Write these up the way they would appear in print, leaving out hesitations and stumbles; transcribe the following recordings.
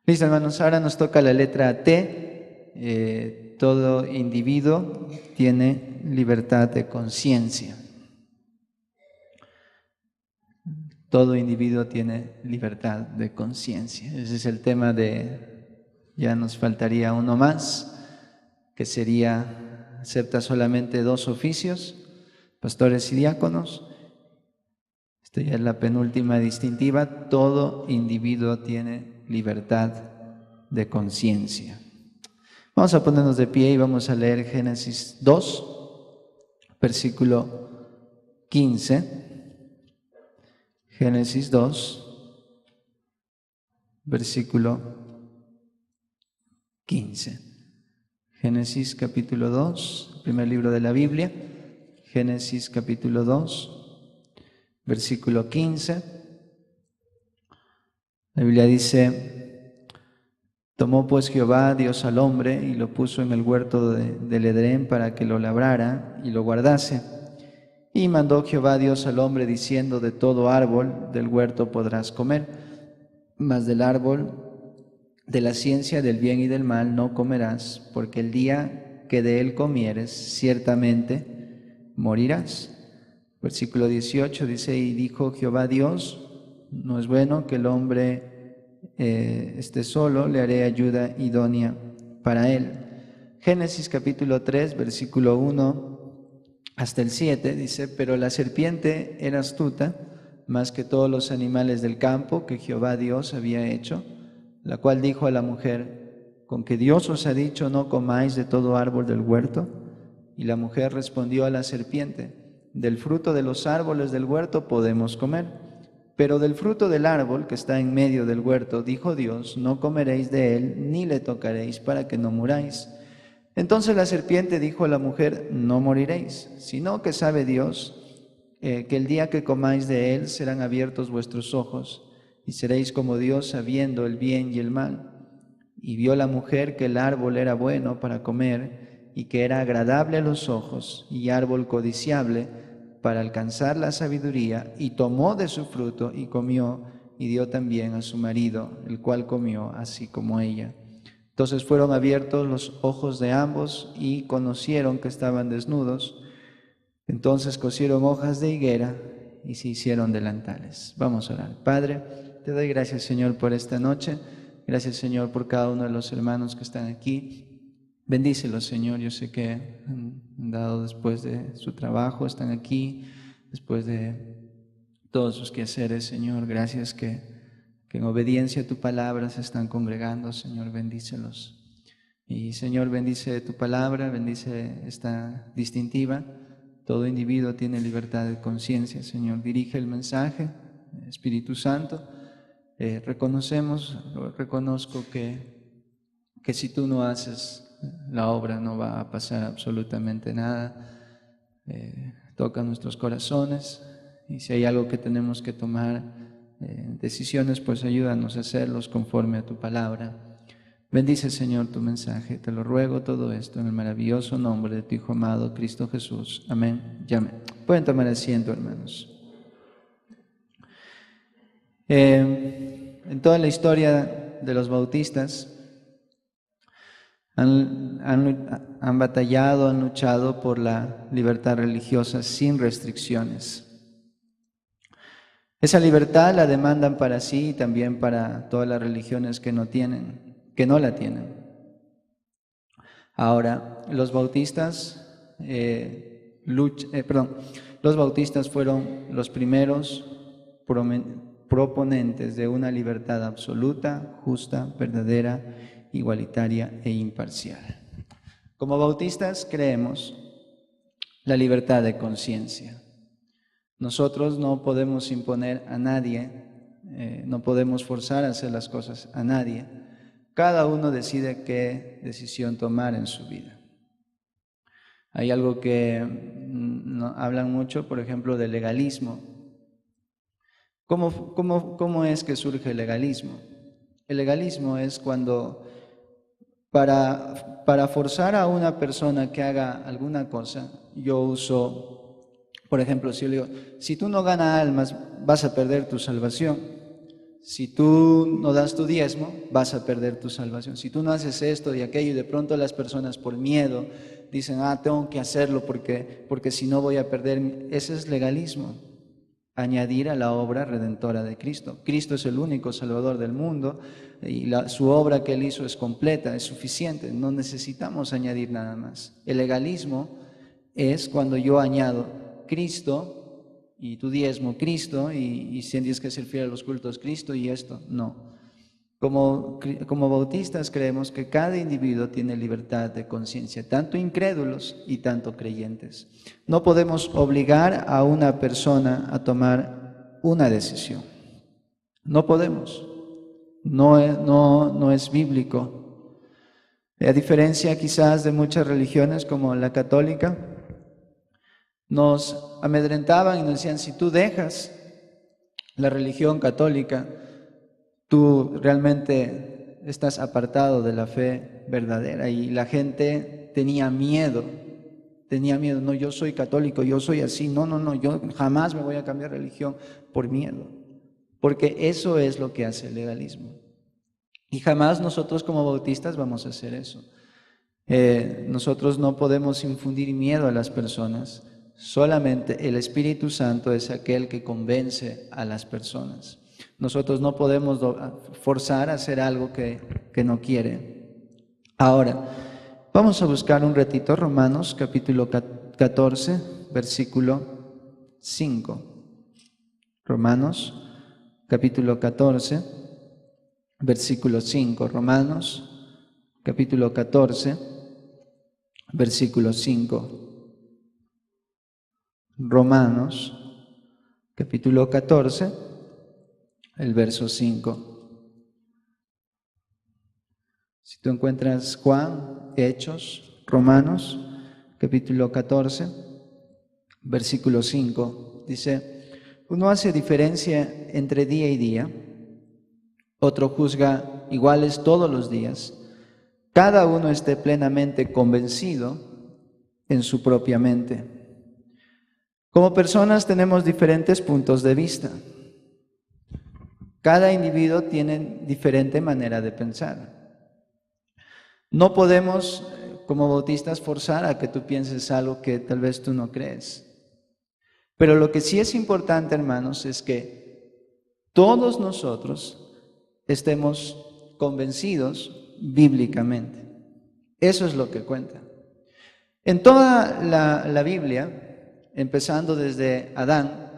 Listo, hermanos, ahora nos toca la letra T. Todo individuo tiene libertad de conciencia. Todo individuo tiene libertad de conciencia. Ese es el tema ya nos faltaría uno más, que sería, acepta solamente 2 oficios, pastores y diáconos. Esta ya es la penúltima distintiva. Todo individuo tiene libertad de conciencia. Vamos a ponernos de pie y vamos a leer Génesis 2, versículo 15. Génesis 2, versículo 15. Génesis capítulo 2, primer libro de la Biblia. Génesis capítulo 2, versículo 15. La Biblia dice: tomó pues Jehová Dios al hombre y lo puso en el huerto del Edén para que lo labrara y lo guardase. Y mandó Jehová Dios al hombre diciendo: de todo árbol del huerto podrás comer, mas del árbol de la ciencia del bien y del mal no comerás, porque el día que de él comieres, ciertamente morirás. Versículo 18 dice: y dijo Jehová Dios: no es bueno que el hombre esté solo, le haré ayuda idónea para él. Génesis capítulo 3, versículo 1 hasta el 7 dice: pero la serpiente era astuta más que todos los animales del campo que Jehová Dios había hecho, la cual dijo a la mujer: ¿con que Dios os ha dicho no comáis de todo árbol del huerto? Y la mujer respondió a la serpiente: del fruto de los árboles del huerto podemos comer, pero del fruto del árbol que está en medio del huerto, dijo Dios: no comeréis de él, ni le tocaréis, para que no muráis. Entonces la serpiente dijo a la mujer: no moriréis, sino que sabe Dios que el día que comáis de él serán abiertos vuestros ojos, y seréis como Dios, sabiendo el bien y el mal. Y vio la mujer que el árbol era bueno para comer, y que era agradable a los ojos, y árbol codiciable para alcanzar la sabiduría, y tomó de su fruto y comió, y dio también a su marido, el cual comió así como ella. Entonces fueron abiertos los ojos de ambos y conocieron que estaban desnudos. Entonces cosieron hojas de higuera y se hicieron delantales. Vamos a orar. Padre, te doy gracias, Señor, por esta noche. Gracias, Señor, por cada uno de los hermanos que están aquí. Bendícelos, Señor. Yo sé que han dado después de su trabajo, están aquí, después de todos sus quehaceres, Señor. Gracias que en obediencia a tu palabra se están congregando, Señor, bendícelos. Y Señor, bendice tu palabra, bendice esta distintiva. Todo individuo tiene libertad de conciencia, Señor. Dirige el mensaje, Espíritu Santo. Reconozco que si tú no haces la obra no va a pasar absolutamente nada. Toca nuestros corazones, y si hay algo que tenemos que tomar, decisiones, pues ayúdanos a hacerlos conforme a tu palabra. Bendice, Señor, tu mensaje. Te lo ruego todo esto en el maravilloso nombre de tu Hijo amado, Cristo Jesús. Amén y amén. Pueden tomar asiento, hermanos. En toda la historia de los bautistas han batallado, han luchado por la libertad religiosa sin restricciones. Esa libertad la demandan para sí y también para todas las religiones que no la tienen. Ahora, los bautistas fueron los primeros proponentes de una libertad absoluta, justa, verdadera, igualitaria e imparcial. Como bautistas creemos la libertad de conciencia. Nosotros no podemos imponer a nadie, no podemos forzar a hacer las cosas a nadie. Cada uno decide qué decisión tomar en su vida. Hay algo que hablan mucho, por ejemplo, del legalismo. ¿Cómo es que surge el legalismo? El legalismo es cuando para forzar a una persona que haga alguna cosa, yo uso... Por ejemplo, si yo le digo: si tú no ganas almas, vas a perder tu salvación. Si tú no das tu diezmo, vas a perder tu salvación. Si tú no haces esto y aquello, y de pronto las personas por miedo dicen, tengo que hacerlo porque si no voy a perder. Ese es legalismo. Añadir a la obra redentora de Cristo. Cristo es el único Salvador del mundo y su obra que Él hizo es completa, es suficiente. No necesitamos añadir nada más. El legalismo es cuando yo añado Cristo y tu diezmo Cristo y si tienes que ser fiel a los cultos Cristo y esto. No. Como bautistas creemos que cada individuo tiene libertad de conciencia, tanto incrédulos y tanto creyentes. No podemos obligar a una persona a tomar una decisión. No podemos. No es bíblico. A diferencia quizás de muchas religiones como la católica, nos amedrentaban y nos decían, si tú dejas la religión católica, tú realmente estás apartado de la fe verdadera. Y la gente tenía miedo, no, yo soy católico, yo soy así, no, yo jamás me voy a cambiar de religión por miedo, porque eso es lo que hace el legalismo. Y jamás nosotros como bautistas vamos a hacer eso. Nosotros no podemos infundir miedo a las personas, solamente el Espíritu Santo es aquel que convence a las personas. Nosotros no podemos forzar a hacer algo que no quiere. Ahora, vamos a buscar un ratito Romanos capítulo 14, versículo 5. Romanos capítulo 14, versículo 5. Romanos capítulo 14, versículo 5. Romanos capítulo 14, el verso 5. Si tú encuentras Juan, Hechos, Romanos, capítulo 14, versículo 5, dice, uno hace diferencia entre día y día, otro juzga iguales todos los días, cada uno esté plenamente convencido en su propia mente. Como personas tenemos diferentes puntos de vista. Cada individuo tiene diferente manera de pensar. No podemos, como bautistas, forzar a que tú pienses algo que tal vez tú no crees. Pero lo que sí es importante, hermanos, es que todos nosotros estemos convencidos bíblicamente. Eso es lo que cuenta. En toda la Biblia, empezando desde Adán,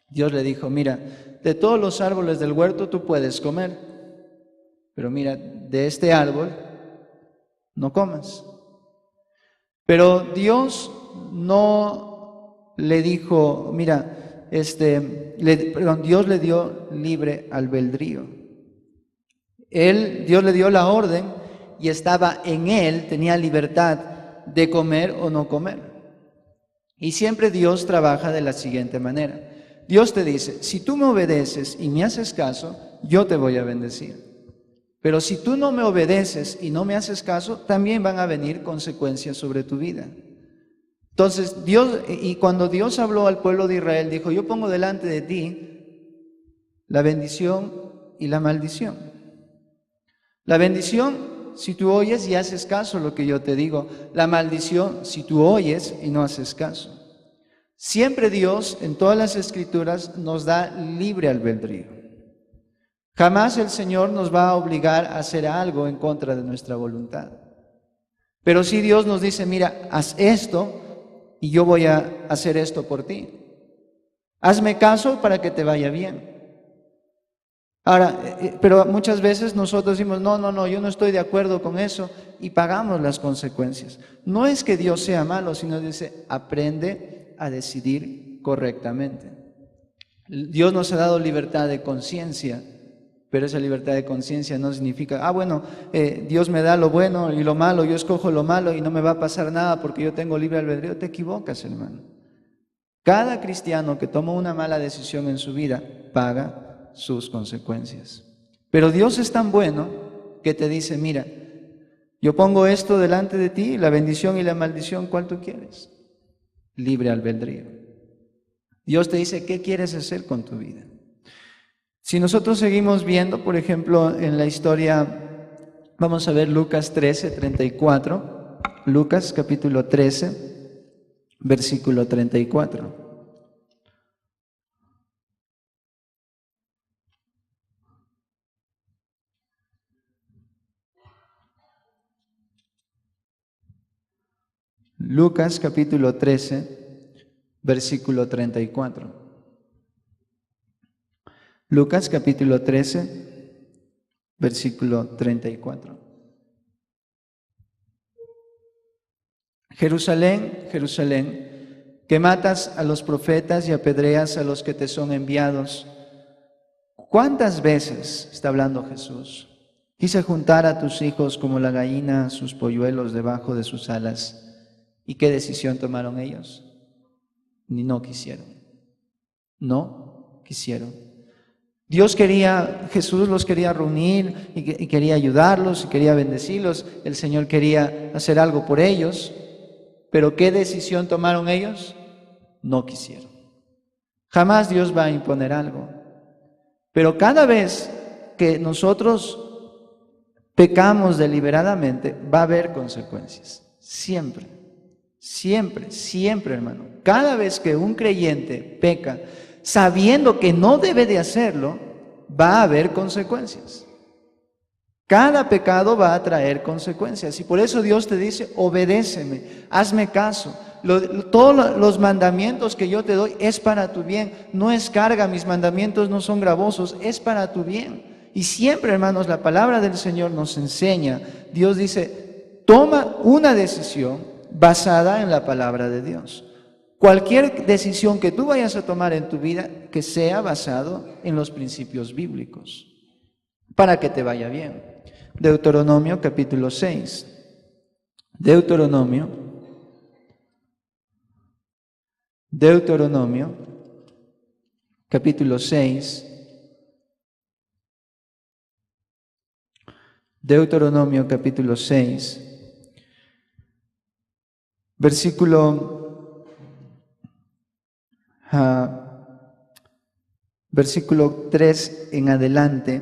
Dios le dijo, mira, de todos los árboles del huerto tú puedes comer, pero mira, de este árbol no comas. Pero Dios no le dijo, mira, Dios le dio libre albedrío. Dios le dio la orden y estaba en él, tenía libertad de comer o no comer. Y siempre Dios trabaja de la siguiente manera. Dios te dice, si tú me obedeces y me haces caso, yo te voy a bendecir. Pero si tú no me obedeces y no me haces caso, también van a venir consecuencias sobre tu vida. Entonces, cuando Dios habló al pueblo de Israel, dijo, yo pongo delante de ti la bendición y la maldición. La bendición, si tú oyes y haces caso a lo que yo te digo. La maldición, si tú oyes y no haces caso. Siempre Dios, en todas las Escrituras, nos da libre albedrío. Jamás el Señor nos va a obligar a hacer algo en contra de nuestra voluntad. Pero sí Dios nos dice, mira, haz esto y yo voy a hacer esto por ti. Hazme caso para que te vaya bien. Ahora, pero muchas veces nosotros decimos, no, yo no estoy de acuerdo con eso y pagamos las consecuencias. No es que Dios sea malo, sino dice, aprende a decidir correctamente. Dios nos ha dado libertad de conciencia, pero esa libertad de conciencia no significa, Dios me da lo bueno y lo malo, yo escojo lo malo y no me va a pasar nada porque yo tengo libre albedrío. Te equivocas, hermano. Cada cristiano que toma una mala decisión en su vida paga sus consecuencias. Pero Dios es tan bueno que te dice, mira, yo pongo esto delante de ti, la bendición y la maldición, ¿cuál tú quieres? Libre albedrío. Dios te dice, ¿qué quieres hacer con tu vida? Si nosotros seguimos viendo, por ejemplo, en la historia, vamos a ver Lucas 13, 34, Lucas capítulo 13, versículo 34. Lucas capítulo 13, versículo 34. Lucas capítulo 13, versículo 34. Jerusalén, Jerusalén, que matas a los profetas y apedreas a los que te son enviados. ¿Cuántas veces, está hablando Jesús, quise juntar a tus hijos como la gallina a sus polluelos debajo de sus alas? ¿Y qué decisión tomaron ellos? Ni no quisieron. No quisieron. Jesús los quería reunir y quería ayudarlos y quería bendecirlos. El Señor quería hacer algo por ellos. Pero ¿qué decisión tomaron ellos? No quisieron. Jamás Dios va a imponer algo. Pero cada vez que nosotros pecamos deliberadamente, va a haber consecuencias. Siempre. Siempre, siempre, hermano. Cada vez que un creyente peca, sabiendo que no debe de hacerlo, va a haber consecuencias. Cada pecado va a traer consecuencias. Y por eso Dios te dice, obedéceme, hazme caso. Todos los mandamientos que yo te doy es para tu bien. No es carga, mis mandamientos no son gravosos, es para tu bien. Y siempre, hermanos, la palabra del Señor nos enseña. Dios dice, toma una decisión basada en la palabra de Dios. Cualquier decisión que tú vayas a tomar en tu vida, que sea basado en los principios bíblicos, para que te vaya bien. Deuteronomio capítulo 6. Deuteronomio capítulo 6. Deuteronomio capítulo 6. Versículo 3 en adelante.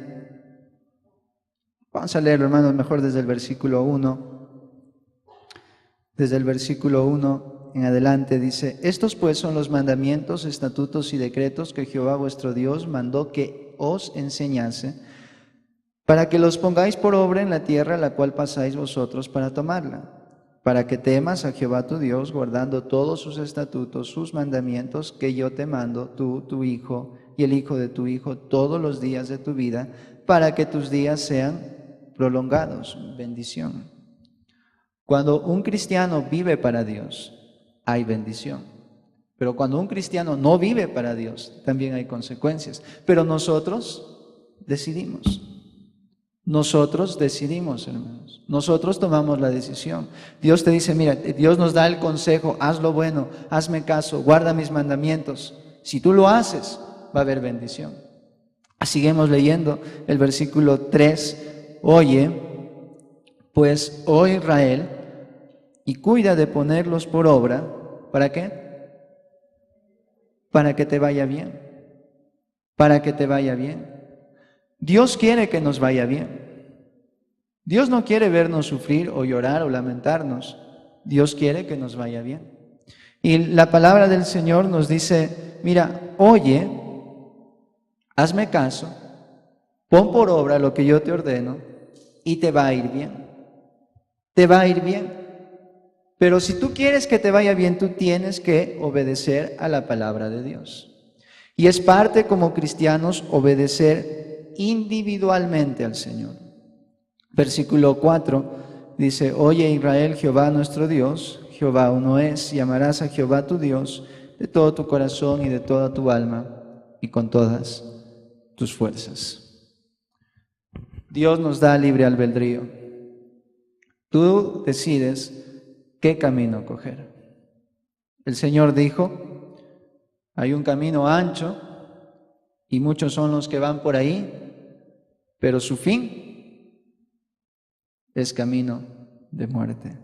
Vamos a leerlo, hermanos, mejor desde el versículo 1. Desde el versículo 1 en adelante dice: Estos pues son los mandamientos, estatutos y decretos que Jehová vuestro Dios mandó que os enseñase, para que los pongáis por obra en la tierra a la cual pasáis vosotros para tomarla, para que temas a Jehová tu Dios, guardando todos sus estatutos, sus mandamientos que yo te mando, tú, tu hijo y el hijo de tu hijo, todos los días de tu vida, para que tus días sean prolongados. Bendición. Cuando un cristiano vive para Dios, hay bendición. Pero cuando un cristiano no vive para Dios, también hay consecuencias. Pero nosotros decidimos. Nosotros decidimos, hermanos. Nosotros tomamos la decisión. Dios te dice, mira, Dios nos da el consejo, haz lo bueno, hazme caso, guarda mis mandamientos. Si tú lo haces, va a haber bendición. Seguimos leyendo el versículo 3. Oye, pues, oh Israel, y cuida de ponerlos por obra. ¿Para qué? Para que te vaya bien. Para que te vaya bien. Dios quiere que nos vaya bien. Dios no quiere vernos sufrir o llorar o lamentarnos. Dios quiere que nos vaya bien. Y la palabra del Señor nos dice, mira, oye, hazme caso, pon por obra lo que yo te ordeno y te va a ir bien. Te va a ir bien. Pero si tú quieres que te vaya bien, tú tienes que obedecer a la palabra de Dios. Y es parte como cristianos obedecer individualmente al Señor. Versículo 4 dice, oye Israel, Jehová nuestro Dios, Jehová uno es, y amarás a Jehová tu Dios de todo tu corazón y de toda tu alma y con todas tus fuerzas. Dios nos da libre albedrío. Tú decides qué camino coger. El Señor dijo, hay un camino ancho y muchos son los que van por ahí, pero su fin es camino de muerte.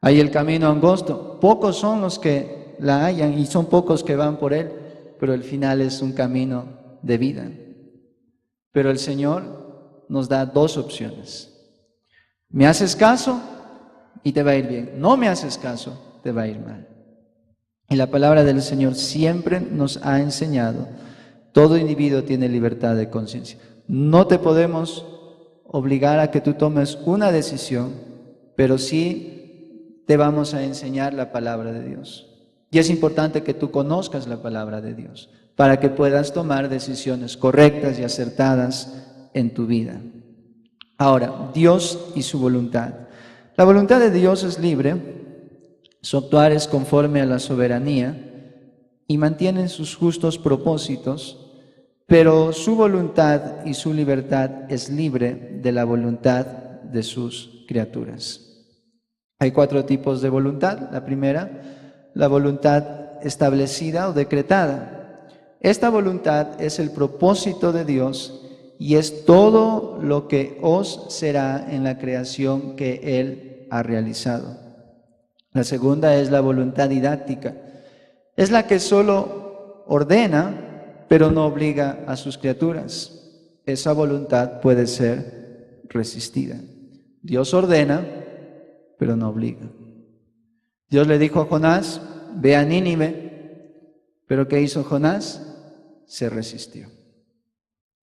Hay el camino angosto, pocos son los que la hallan y son pocos que van por él, pero el final es un camino de vida. Pero el Señor nos da dos opciones. Me haces caso y te va a ir bien. No me haces caso, te va a ir mal. Y la palabra del Señor siempre nos ha enseñado, todo individuo tiene libertad de conciencia. No te podemos obligar a que tú tomes una decisión, pero sí te vamos a enseñar la palabra de Dios. Y es importante que tú conozcas la palabra de Dios para que puedas tomar decisiones correctas y acertadas en tu vida. Ahora, Dios y su voluntad. La voluntad de Dios es libre, su actuar es conforme a la soberanía y mantiene sus justos propósitos, pero su voluntad y su libertad es libre de la voluntad de sus criaturas. Hay 4 tipos de voluntad. La primera, la voluntad establecida o decretada. Esta voluntad es el propósito de Dios y es todo lo que os será en la creación que Él ha realizado. La segunda es la voluntad didáctica. Es la que solo ordena, pero no obliga a sus criaturas. Esa voluntad puede ser resistida. Dios ordena, pero no obliga. Dios le dijo a Jonás, ve a Nínive, pero ¿qué hizo Jonás? Se resistió.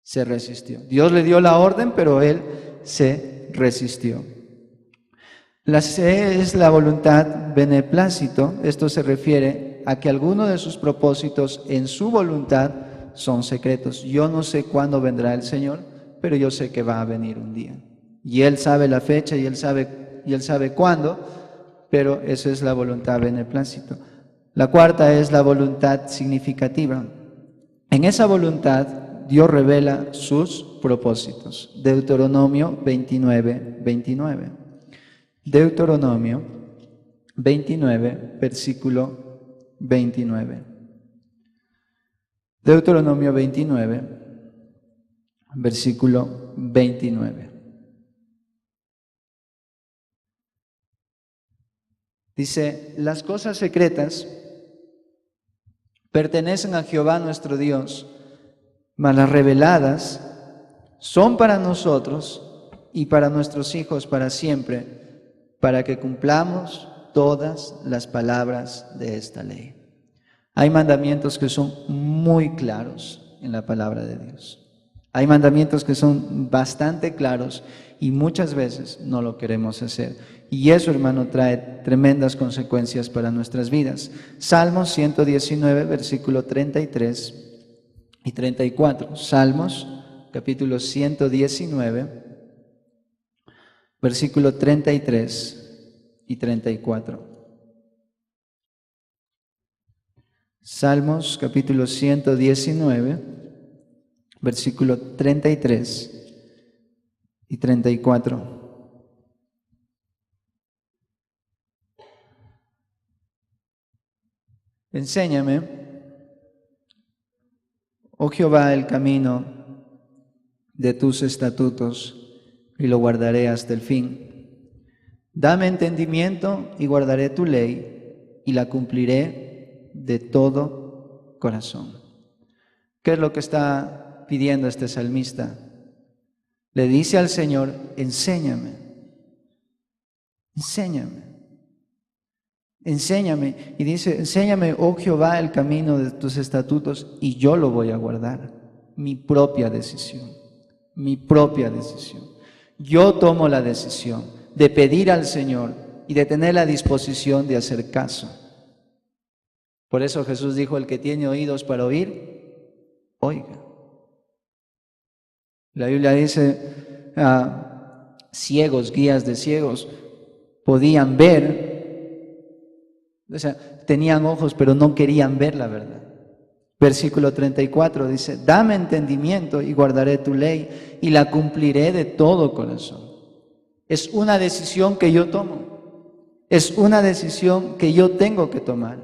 Se resistió. Dios le dio la orden, pero él se resistió. La C es la voluntad beneplácito. Esto se refiere a que algunos de sus propósitos en su voluntad son secretos. Yo no sé cuándo vendrá el Señor, pero yo sé que va a venir un día. Y Él sabe la fecha y Él sabe cuándo, pero eso es la voluntad beneplácito. La cuarta es la voluntad significativa. En esa voluntad Dios revela sus propósitos. Deuteronomio 29:29. Deuteronomio 29, versículo 29. Deuteronomio 29, versículo 29. Dice, las cosas secretas pertenecen a Jehová nuestro Dios, mas las reveladas son para nosotros y para nuestros hijos para siempre, para que cumplamos todas las palabras de esta ley. Hay mandamientos que son muy claros en la palabra de Dios. Hay mandamientos que son bastante claros y muchas veces no lo queremos hacer. Y eso, hermano, trae tremendas consecuencias para nuestras vidas. Salmos 119, versículo 33 y 34. Salmos, capítulo 119, versículo 33 y 34. Salmos, capítulo 119, versículo 33 y 34. Enséñame, oh Jehová, el camino de tus estatutos, y lo guardaré hasta el fin. Dame entendimiento y guardaré tu ley, y la cumpliré de todo corazón. ¿Qué es lo que está pidiendo este salmista? Le dice al Señor, enséñame, enséñame, enséñame. Y dice, enséñame, oh Jehová, el camino de tus estatutos, y yo lo voy a guardar. Mi propia decisión, mi propia decisión. Yo tomo la decisión de pedir al Señor y de tener la disposición de hacer caso. Por eso Jesús dijo, el que tiene oídos para oír, oiga. La Biblia dice, ciegos, guías de ciegos, podían ver, o sea, tenían ojos pero no querían ver la verdad. Versículo 34 dice, dame entendimiento y guardaré tu ley y la cumpliré de todo corazón. Es una decisión que yo tomo, es una decisión que yo tengo que tomar.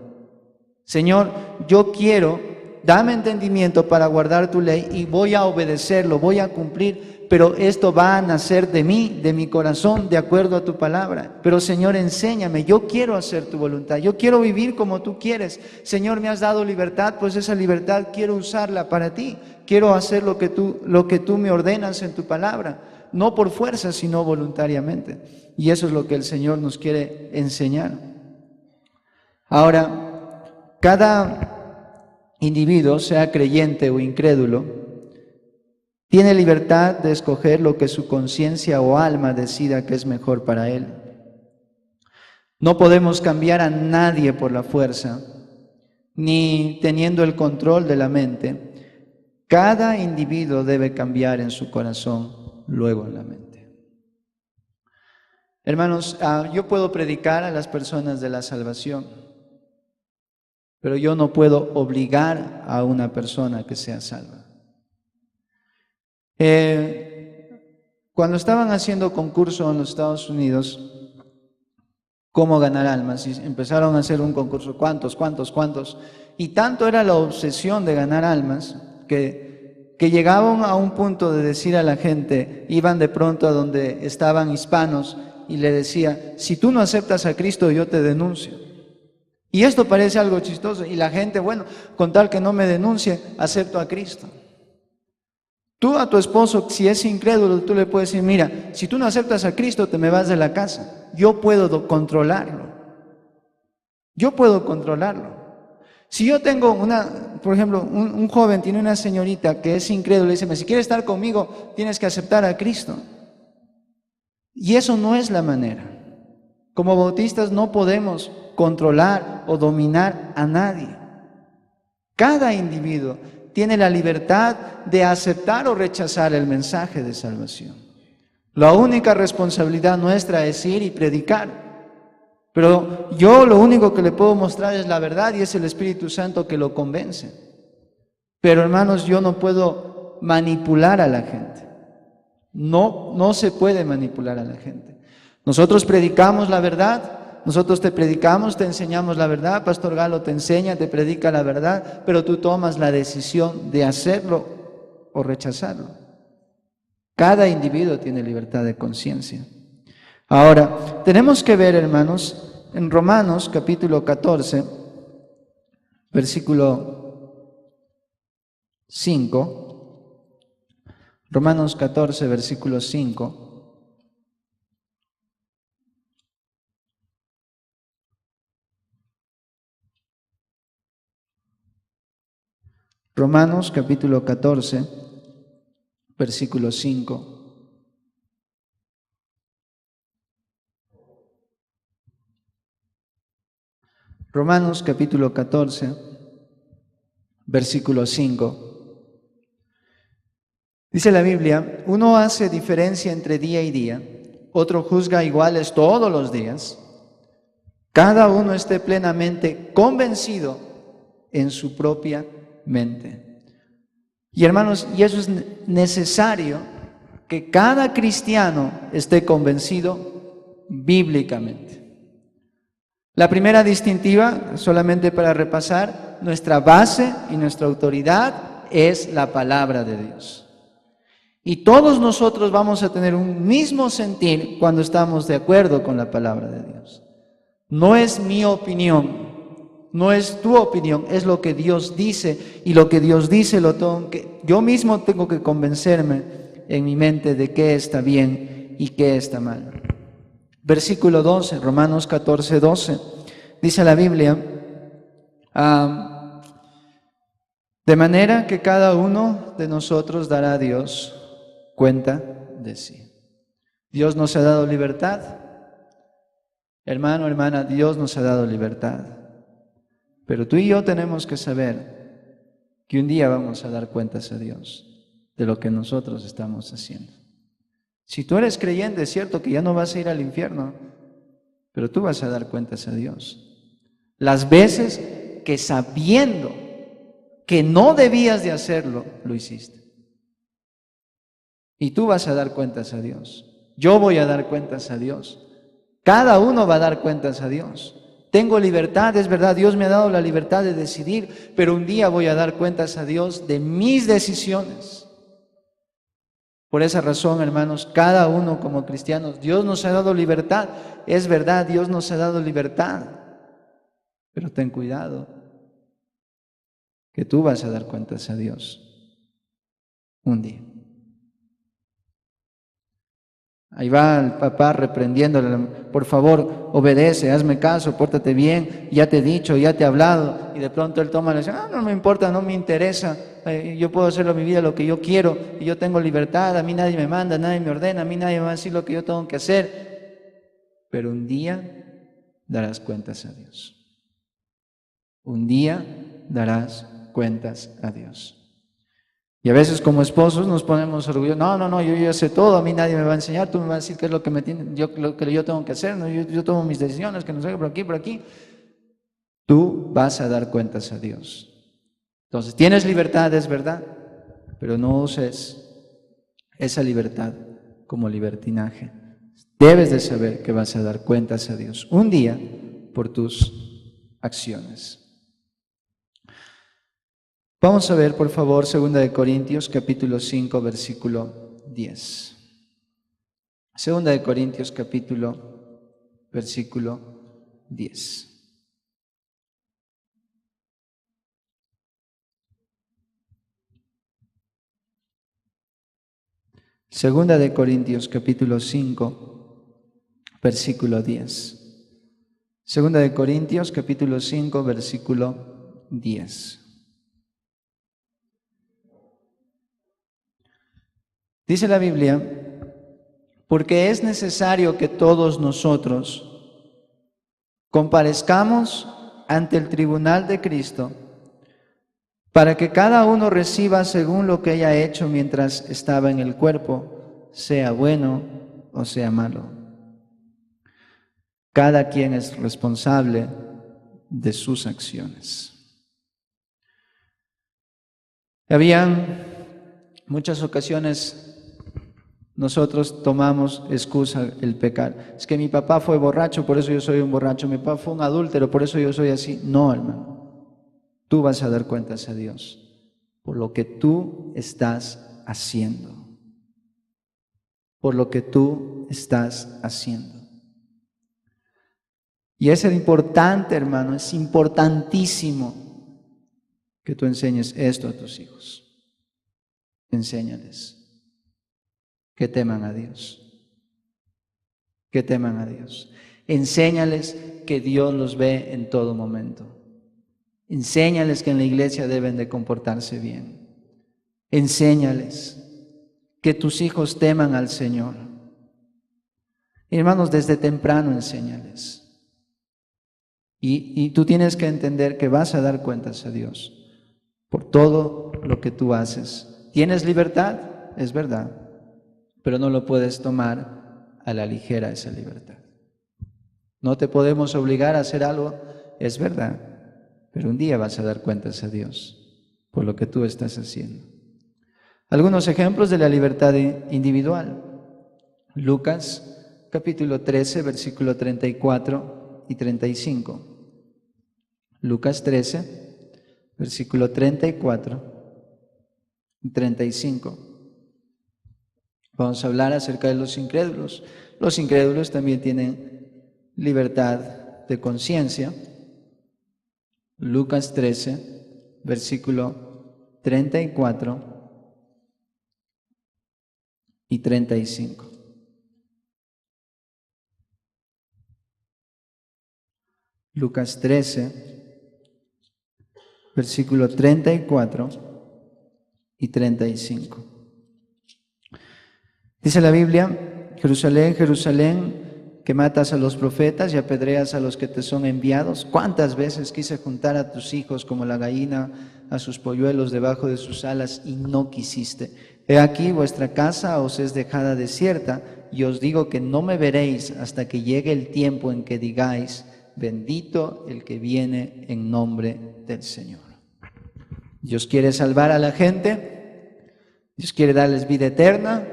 Señor, yo quiero dame entendimiento para guardar tu ley y voy a obedecerlo, voy a cumplir, pero esto va a nacer de mí, de mi corazón, de acuerdo a tu palabra. Pero Señor, enséñame, yo quiero hacer tu voluntad, yo quiero vivir como tú quieres. Señor, me has dado libertad, pues esa libertad quiero usarla para ti. Quiero hacer lo que tú me ordenas en tu palabra, no por fuerza, sino voluntariamente. Y eso es lo que el Señor nos quiere enseñar. Ahora, cada individuo, sea creyente o incrédulo, tiene libertad de escoger lo que su conciencia o alma decida que es mejor para él. No podemos cambiar a nadie por la fuerza, ni teniendo el control de la mente. Cada individuo debe cambiar en su corazón, luego en la mente. Hermanos, yo puedo predicar a las personas de la salvación, pero yo no puedo obligar a una persona que sea salva. Cuando estaban haciendo concurso en los Estados Unidos, cómo ganar almas, y empezaron a hacer un concurso, ¿cuántos? Y tanto era la obsesión de ganar almas, que llegaban a un punto de decir a la gente, iban de pronto a donde estaban hispanos, y le decía, si tú no aceptas a Cristo, yo te denuncio. Y esto parece algo chistoso, y la gente, bueno, con tal que no me denuncie, acepto a Cristo. Tú a tu esposo, si es incrédulo, tú le puedes decir, mira, si tú no aceptas a Cristo, te me vas de la casa. Yo puedo controlarlo. Yo puedo controlarlo. Si yo tengo por ejemplo, un joven tiene una señorita que es incrédula y dice, si quieres estar conmigo, tienes que aceptar a Cristo. Y eso no es la manera. Como bautistas no podemos controlar o dominar a nadie. Cada individuo tiene la libertad de aceptar o rechazar el mensaje de salvación. La única responsabilidad nuestra es ir y predicar. Pero yo lo único que le puedo mostrar es la verdad y es el Espíritu Santo que lo convence. Pero hermanos, yo no puedo manipular a la gente. No se puede manipular a la gente. Nosotros predicamos la verdad, nosotros te predicamos, te enseñamos la verdad, Pastor Galo te enseña, te predica la verdad, pero tú tomas la decisión de hacerlo o rechazarlo. Cada individuo tiene libertad de conciencia. Ahora, tenemos que ver, hermanos, en Romanos capítulo 14, versículo 5, Romanos 14, versículo 5. Romanos capítulo 14, versículo 5. Romanos capítulo 14, versículo 5. Dice la Biblia, uno hace diferencia entre día y día, otro juzga iguales todos los días. Cada uno esté plenamente convencido en su propia mente. Y hermanos, y eso es necesario, que cada cristiano esté convencido bíblicamente. La primera distintiva, solamente para repasar, nuestra base y nuestra autoridad es la palabra de Dios. Y todos nosotros vamos a tener un mismo sentir cuando estamos de acuerdo con la palabra de Dios. No es mi opinión, no es tu opinión, es lo que Dios dice, y lo que Dios dice yo mismo tengo que convencerme en mi mente de qué está bien y qué está mal. Versículo 12, Romanos 14, 12, dice la Biblia, de manera que cada uno de nosotros dará a Dios cuenta de sí. Dios nos ha dado libertad. Hermano, hermana, Dios nos ha dado libertad. Pero tú y yo tenemos que saber que un día vamos a dar cuentas a Dios de lo que nosotros estamos haciendo. Si tú eres creyente, es cierto que ya no vas a ir al infierno, pero tú vas a dar cuentas a Dios. Las veces que sabiendo que no debías de hacerlo, lo hiciste. Y tú vas a dar cuentas a Dios. Yo voy a dar cuentas a Dios. Cada uno va a dar cuentas a Dios. Tengo libertad, es verdad, Dios me ha dado la libertad de decidir, pero un día voy a dar cuentas a Dios de mis decisiones. Por esa razón, hermanos, cada uno como cristianos, Dios nos ha dado libertad. Es verdad, Dios nos ha dado libertad, pero ten cuidado, que tú vas a dar cuentas a Dios un día. Ahí va el papá reprendiéndole: por favor, obedece, hazme caso, pórtate bien, ya te he dicho, ya te he hablado. Y de pronto él toma y le dice: no me importa, no me interesa, yo puedo hacer en mi vida lo que yo quiero, y yo tengo libertad, a mí nadie me manda, nadie me ordena, a mí nadie me va a decir lo que yo tengo que hacer. Pero un día darás cuentas a Dios. Un día darás cuentas a Dios. Y a veces como esposos nos ponemos orgullosos: no, yo ya sé todo, a mí nadie me va a enseñar, tú me vas a decir qué es lo que lo que yo tengo que hacer, ¿no? Yo tomo mis decisiones, que no sé, por aquí. Tú vas a dar cuentas a Dios. Entonces, tienes libertad, es verdad, pero no uses esa libertad como libertinaje. Debes de saber que vas a dar cuentas a Dios un día por tus acciones. Vamos a ver, por favor, 2 Corintios capítulo 5, versículo 10. 2 Corintios versículo 10. Segunda de Corintios capítulo 5, versículo 10. Segunda de Corintios capítulo 5, versículo 10. Dice la Biblia: porque es necesario que todos nosotros comparezcamos ante el tribunal de Cristo, para que cada uno reciba según lo que haya hecho mientras estaba en el cuerpo, sea bueno o sea malo. Cada quien es responsable de sus acciones. Habían muchas ocasiones nosotros tomamos excusa el pecar. Es que mi papá fue borracho, por eso yo soy un borracho. Mi papá fue un adúltero, por eso yo soy así. No, hermano. Tú vas a dar cuentas a Dios por lo que tú estás haciendo. Por lo que tú estás haciendo. Y es importante, hermano, es importantísimo que tú enseñes esto a tus hijos. Enséñales que teman a Dios. Que teman a Dios. Enséñales que Dios los ve en todo momento. Enséñales que en la iglesia deben de comportarse bien. Enséñales que tus hijos teman al Señor. Hermanos, desde temprano enséñales. Y tú tienes que entender que vas a dar cuentas a Dios por todo lo que tú haces. ¿Tienes libertad? Es verdad. Pero no lo puedes tomar a la ligera esa libertad. No te podemos obligar a hacer algo, es verdad, pero un día vas a dar cuentas a Dios por lo que tú estás haciendo. Algunos ejemplos de la libertad individual. Lucas capítulo 13, versículo 34 y 35. Lucas 13, versículo 34 y 35. Vamos a hablar acerca de los incrédulos. Los incrédulos también tienen libertad de conciencia. Lucas 13, versículo 34 y 35. Lucas 13, versículo 34 y 35. Dice la Biblia: Jerusalén, Jerusalén, que matas a los profetas y apedreas a los que te son enviados. ¿Cuántas veces quise juntar a tus hijos como la gallina a sus polluelos debajo de sus alas y no quisiste? He aquí vuestra casa os es dejada desierta, y os digo que no me veréis hasta que llegue el tiempo en que digáis: bendito el que viene en nombre del Señor. Dios quiere salvar a la gente, Dios quiere darles vida eterna,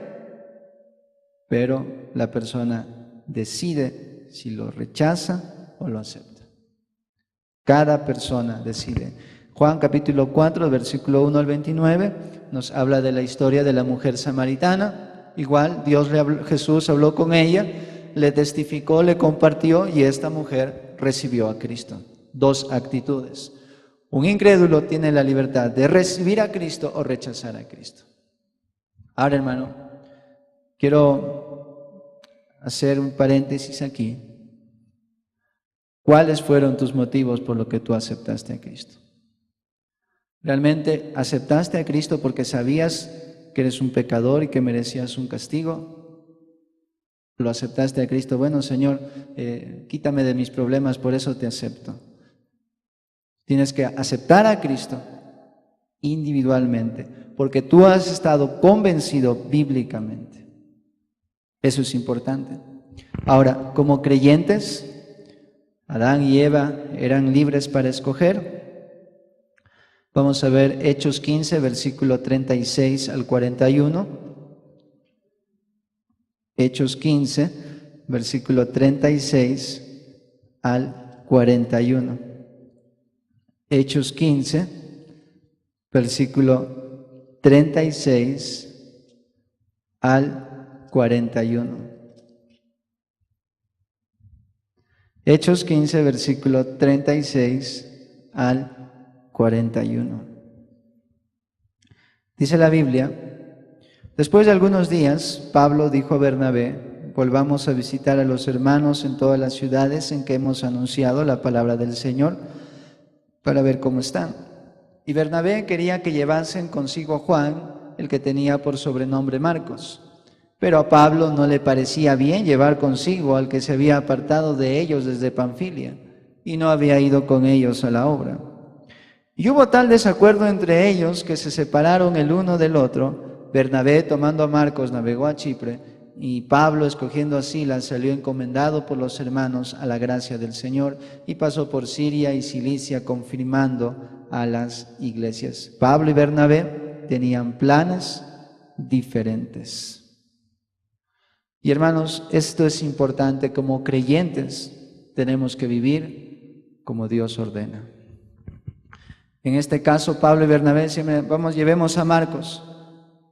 pero la persona decide si lo rechaza o lo acepta. Cada persona decide. Juan capítulo 4, versículo 1 al 29, nos habla de la historia de la mujer samaritana. Igual, Jesús habló con ella, le testificó, le compartió y esta mujer recibió a Cristo. Dos actitudes. Un incrédulo tiene la libertad de recibir a Cristo o rechazar a Cristo. Ahora, hermano, quiero hacer un paréntesis aquí. ¿Cuáles fueron tus motivos por lo que tú aceptaste a Cristo? ¿Realmente aceptaste a Cristo porque sabías que eres un pecador y que merecías un castigo? ¿Lo aceptaste a Cristo? Bueno, Señor, quítame de mis problemas, por eso te acepto. Tienes que aceptar a Cristo individualmente, porque tú has estado convencido bíblicamente. Eso es importante. Ahora, como creyentes, Adán y Eva eran libres para escoger. Vamos a ver Hechos 15, versículo 36 al 41. Hechos 15, versículo 36 al 41. Hechos 15, versículo 36 al 41. Hechos 15, versículo 36 al 41. Dice la Biblia: después de algunos días, Pablo dijo a Bernabé: volvamos a visitar a los hermanos en todas las ciudades en que hemos anunciado la palabra del Señor, para ver cómo están. Y Bernabé quería que llevasen consigo a Juan, el que tenía por sobrenombre Marcos. Pero a Pablo no le parecía bien llevar consigo al que se había apartado de ellos desde Panfilia y no había ido con ellos a la obra. Y hubo tal desacuerdo entre ellos que se separaron el uno del otro. Bernabé, tomando a Marcos, navegó a Chipre, y Pablo, escogiendo a Silas, salió encomendado por los hermanos a la gracia del Señor y pasó por Siria y Cilicia, confirmando a las iglesias. Pablo y Bernabé tenían planes diferentes. Y hermanos, esto es importante. Como creyentes tenemos que vivir como Dios ordena. En este caso, Pablo y Bernabé decían: vamos, llevemos a Marcos.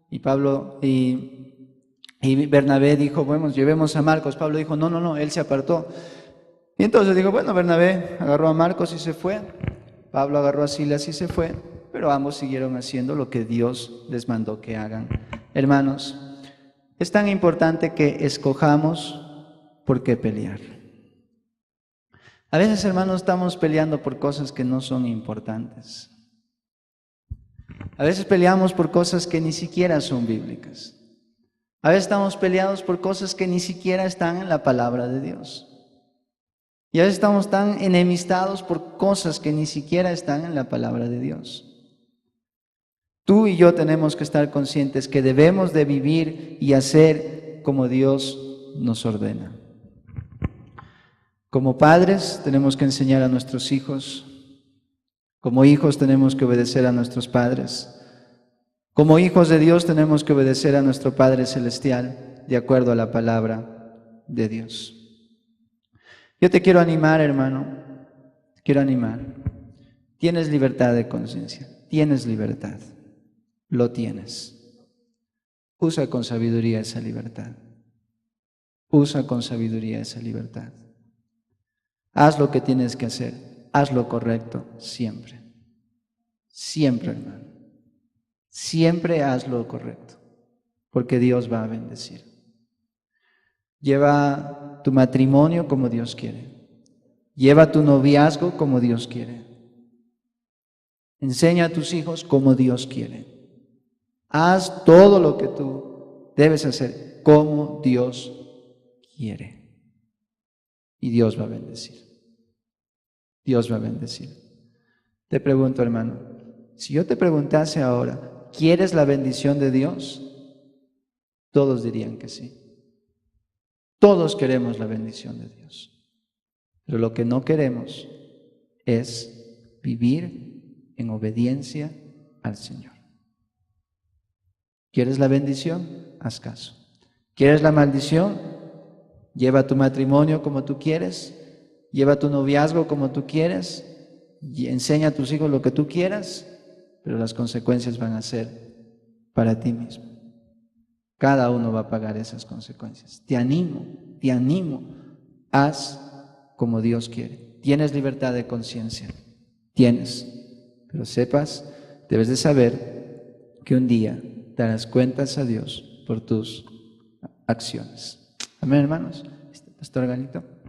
Y Pablo y Bernabé dijo: bueno, llevemos a Marcos. Pablo dijo: no, él se apartó. Y entonces dijo: bueno, Bernabé agarró a Marcos y se fue. Pablo agarró a Silas y se fue. Pero ambos siguieron haciendo lo que Dios les mandó que hagan. Hermanos, es tan importante que escojamos por qué pelear. A veces, hermanos, estamos peleando por cosas que no son importantes. A veces peleamos por cosas que ni siquiera son bíblicas. A veces estamos peleados por cosas que ni siquiera están en la palabra de Dios. Y a veces estamos tan enemistados por cosas que ni siquiera están en la palabra de Dios. Tú y yo tenemos que estar conscientes que debemos de vivir y hacer como Dios nos ordena. Como padres tenemos que enseñar a nuestros hijos. Como hijos tenemos que obedecer a nuestros padres. Como hijos de Dios tenemos que obedecer a nuestro Padre Celestial de acuerdo a la palabra de Dios. Yo te quiero animar, hermano, te quiero animar. Tienes libertad de conciencia, tienes libertad, lo tienes. Usa con sabiduría esa libertad. Usa con sabiduría esa libertad. Haz lo que tienes que hacer, haz lo correcto siempre. Siempre, hermano. Siempre haz lo correcto, porque Dios va a bendecir. Lleva tu matrimonio como Dios quiere. Lleva tu noviazgo como Dios quiere. Enseña a tus hijos como Dios quiere. Haz todo lo que tú debes hacer como Dios quiere. Y Dios va a bendecir. Dios va a bendecir. Te pregunto, hermano, si yo te preguntase ahora, ¿quieres la bendición de Dios? Todos dirían que sí. Todos queremos la bendición de Dios. Pero lo que no queremos es vivir en obediencia al Señor. ¿Quieres la bendición? Haz caso. ¿Quieres la maldición? Lleva tu matrimonio como tú quieres. Lleva tu noviazgo como tú quieres. y enseña a tus hijos lo que tú quieras, pero las consecuencias van a ser para ti mismo. Cada uno va a pagar esas consecuencias. Te animo, haz como Dios quiere. Tienes libertad de conciencia, tienes, pero debes de saber que un día darás cuentas a Dios por tus acciones. Amén, hermanos. Pastor Galito.